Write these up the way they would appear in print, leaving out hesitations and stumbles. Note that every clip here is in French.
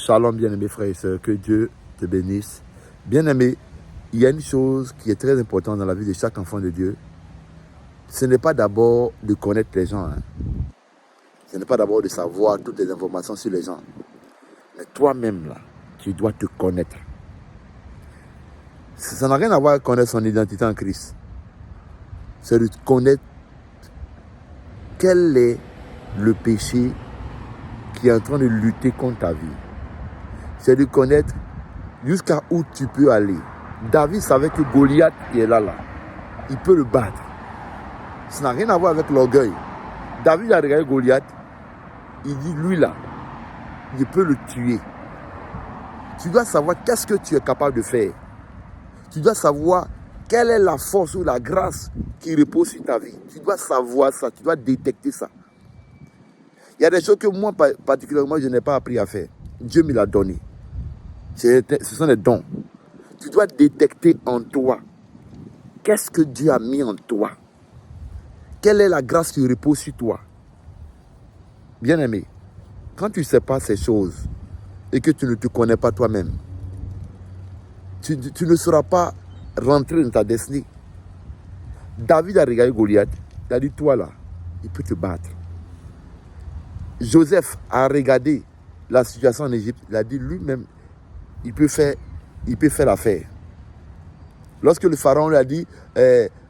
Shalom, bien-aimés frères et sœurs, que Dieu te bénisse. Bien-aimé, il y a une chose qui est très importante dans la vie de chaque enfant de Dieu. Ce n'est pas d'abord de connaître les gens. Ce n'est pas d'abord de savoir toutes les informations sur les gens. Mais toi-même, là, tu dois te connaître. Ça n'a rien à voir avec connaître son identité en Christ. C'est de connaître quel est le péché qui est en train de lutter contre ta vie. C'est de connaître jusqu'à où tu peux aller. David savait que Goliath qui est là. Il peut le battre. Ça n'a rien à voir avec l'orgueil. David a regardé Goliath. Il dit, lui là, je peux le tuer. Tu dois savoir qu'est-ce que tu es capable de faire. Tu dois savoir quelle est la force ou la grâce qui repose sur ta vie. Tu dois savoir ça, tu dois détecter ça. Il y a des choses que moi, particulièrement, je n'ai pas appris à faire. Dieu me l'a donné. Ce sont des dons. Tu dois détecter en toi. Qu'est-ce que Dieu a mis en toi? Quelle est la grâce qui repose sur toi? Bien-aimé, quand tu ne sais pas ces choses et que tu ne te connais pas toi-même, tu ne sauras pas rentrer dans ta destinée. David a regardé Goliath. Il a dit, toi là, il peut te battre. Joseph a regardé la situation en Égypte. Il a dit, lui-même, il peut faire l'affaire. Lorsque le pharaon lui a dit,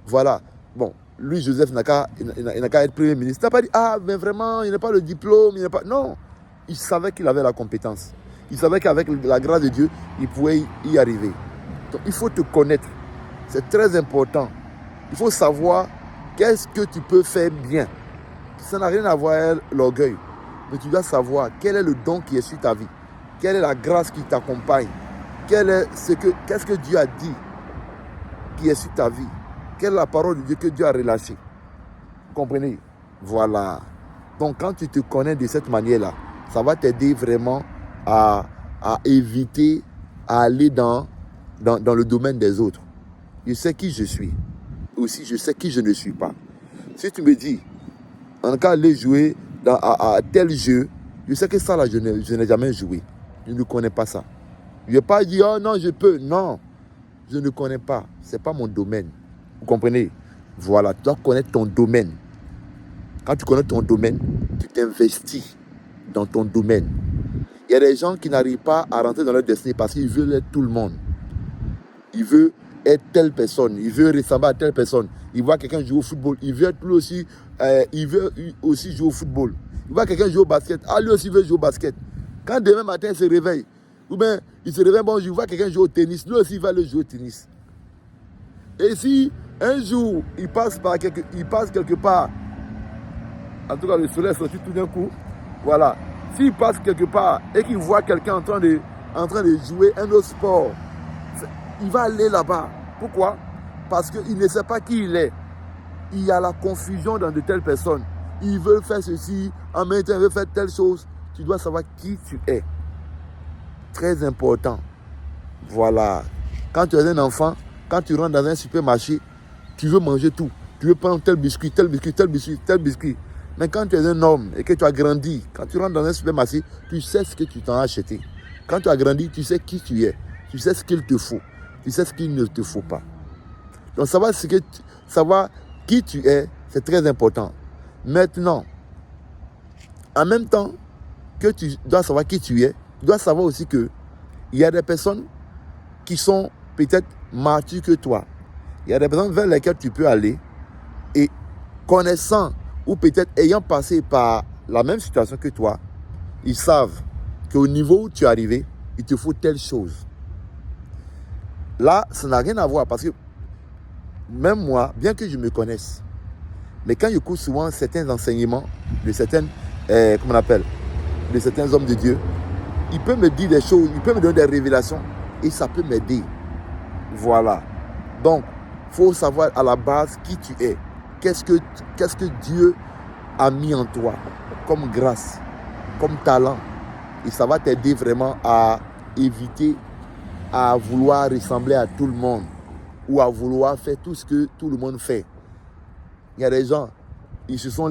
voilà, bon, lui, Joseph, n'a qu'à être premier ministre. Il n'a pas dit, ah, mais vraiment, il n'a pas le diplôme, il n'a pas... Non, il savait qu'il avait la compétence. Il savait qu'avec la grâce de Dieu, il pouvait y arriver. Donc, il faut te connaître. C'est très important. Il faut savoir qu'est-ce que tu peux faire bien. Ça n'a rien à voir avec l'orgueil. Mais tu dois savoir quel est le don qui est sur ta vie. Quelle est la grâce qui t'accompagne. Qu'est-ce que Dieu a dit qui est sur ta vie. Quelle est la parole de Dieu que Dieu a relâchée. Vous comprenez? Voilà. Donc quand tu te connais de cette manière-là, ça va t'aider vraiment à éviter à aller dans le domaine des autres. Je sais qui je suis. Aussi, je sais qui je ne suis pas. Si tu me dis, en cas aller jouer à tel jeu, je sais que ça là, je n'ai jamais joué. Je ne connais pas ça. Je ne vais pas dire, oh non, je peux. Non, je ne connais pas. Ce n'est pas mon domaine. Vous comprenez? Voilà, tu dois connaître ton domaine. Quand tu connais ton domaine, tu t'investis dans ton domaine. Il y a des gens qui n'arrivent pas à rentrer dans leur destinée parce qu'ils veulent être tout le monde. Ils veulent être telle personne. Ils veulent ressembler à telle personne. Ils voient quelqu'un jouer au football. Ils veulent lui aussi, jouer au football. Ils voient quelqu'un jouer au basket. Ah, lui aussi veut jouer au basket. Quand demain matin il se réveille, ou bien il se réveille, bon, je vois quelqu'un jouer au tennis. Lui aussi va le jouer au tennis. Et si un jour il passe quelque part, en tout cas le soleil est sorti tout d'un coup, voilà. S'il passe quelque part et qu'il voit quelqu'un en train de jouer un autre sport, il va aller là-bas. Pourquoi? Parce qu'il ne sait pas qui il est. Il y a la confusion dans de telles personnes. Il veut faire ceci, en même temps il veut faire telle chose. Tu dois savoir qui tu es. Très important. Voilà. Quand tu es un enfant, quand tu rentres dans un supermarché, tu veux manger tout. Tu veux prendre tel biscuit, tel biscuit, tel biscuit, tel biscuit. Mais quand tu es un homme et que tu as grandi, quand tu rentres dans un supermarché, tu sais ce que tu t'en as acheté. Quand tu as grandi, tu sais qui tu es. Tu sais ce qu'il te faut. Tu sais ce qu'il ne te faut pas. Donc savoir qui tu es, c'est très important. Maintenant, en même temps que tu dois savoir qui tu es, tu dois savoir aussi qu'il y a des personnes qui sont peut-être matures que toi. Il y a des personnes vers lesquelles tu peux aller et connaissant ou peut-être ayant passé par la même situation que toi, ils savent qu'au niveau où tu es arrivé, il te faut telle chose. Là, ça n'a rien à voir parce que même moi, bien que je me connaisse, mais quand j'écoute souvent certains enseignements de certains, de certains hommes de Dieu, il peut me dire des choses, il peut me donner des révélations et ça peut m'aider. Voilà. Donc, il faut savoir à la base qui tu es. Qu'est-ce que Dieu a mis en toi comme grâce, comme talent. Et ça va t'aider vraiment à éviter à vouloir ressembler à tout le monde ou à vouloir faire tout ce que tout le monde fait. Il y a des gens, ils sont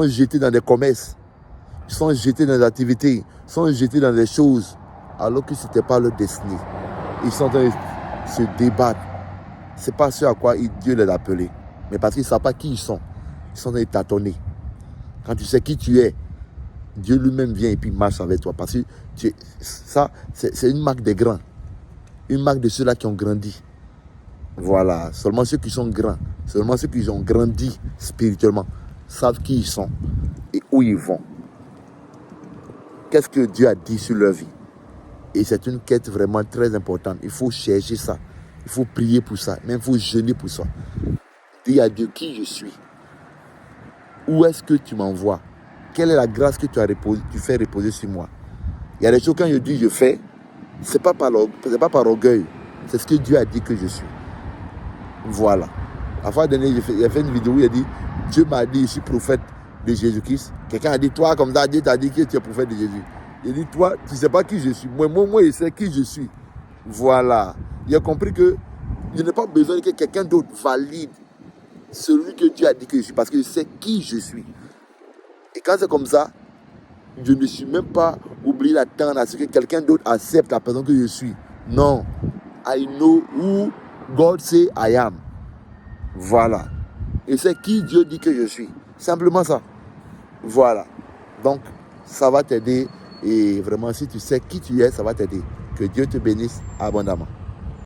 jetés dans des commerces. sont jetés dans des activités, sont jetés dans des choses, alors que ce n'était pas leur destinée. Ils sont en train de se débattre. Ce n'est pas ce à quoi Dieu les a appelés. Mais parce qu'ils ne savent pas qui ils sont en train de tâtonner. Quand tu sais qui tu es, Dieu lui-même vient et puis marche avec toi. Parce que ça, c'est une marque des grands. Une marque de ceux-là qui ont grandi. Voilà. Seulement ceux qui sont grands, seulement ceux qui ont grandi spirituellement, savent qui ils sont et où ils vont. Qu'est-ce que Dieu a dit sur leur vie? Et c'est une quête vraiment très importante. Il faut chercher ça. Il faut prier pour ça. Même il faut jeûner pour ça. Dis à Dieu qui je suis. Où est-ce que tu m'envoies? Quelle est la grâce que tu fais reposer sur moi? Il y a des choses quand je dis je fais, ce n'est pas par orgueil. C'est ce que Dieu a dit que je suis. Voilà. La fois dernière, j'ai fait une vidéo où il a dit Dieu m'a dit je suis prophète de Jésus-Christ. Quelqu'un a dit toi comme ça, Dieu t'a dit que tu es prophète de Jésus. Il dit toi, tu ne sais pas qui je suis. Moi, je sais qui je suis. Voilà. Il a compris que je n'ai pas besoin que quelqu'un d'autre valide celui que Dieu a dit que je suis, parce que je sais qui je suis. Et quand c'est comme ça, je ne suis même pas obligé d'attendre à ce que quelqu'un d'autre accepte la personne que je suis. Non. I know who God say I am. Voilà. Et c'est qui Dieu dit que je suis. Simplement ça. Voilà. Donc, ça va t'aider. Et vraiment, si tu sais qui tu es, ça va t'aider. Que Dieu te bénisse abondamment.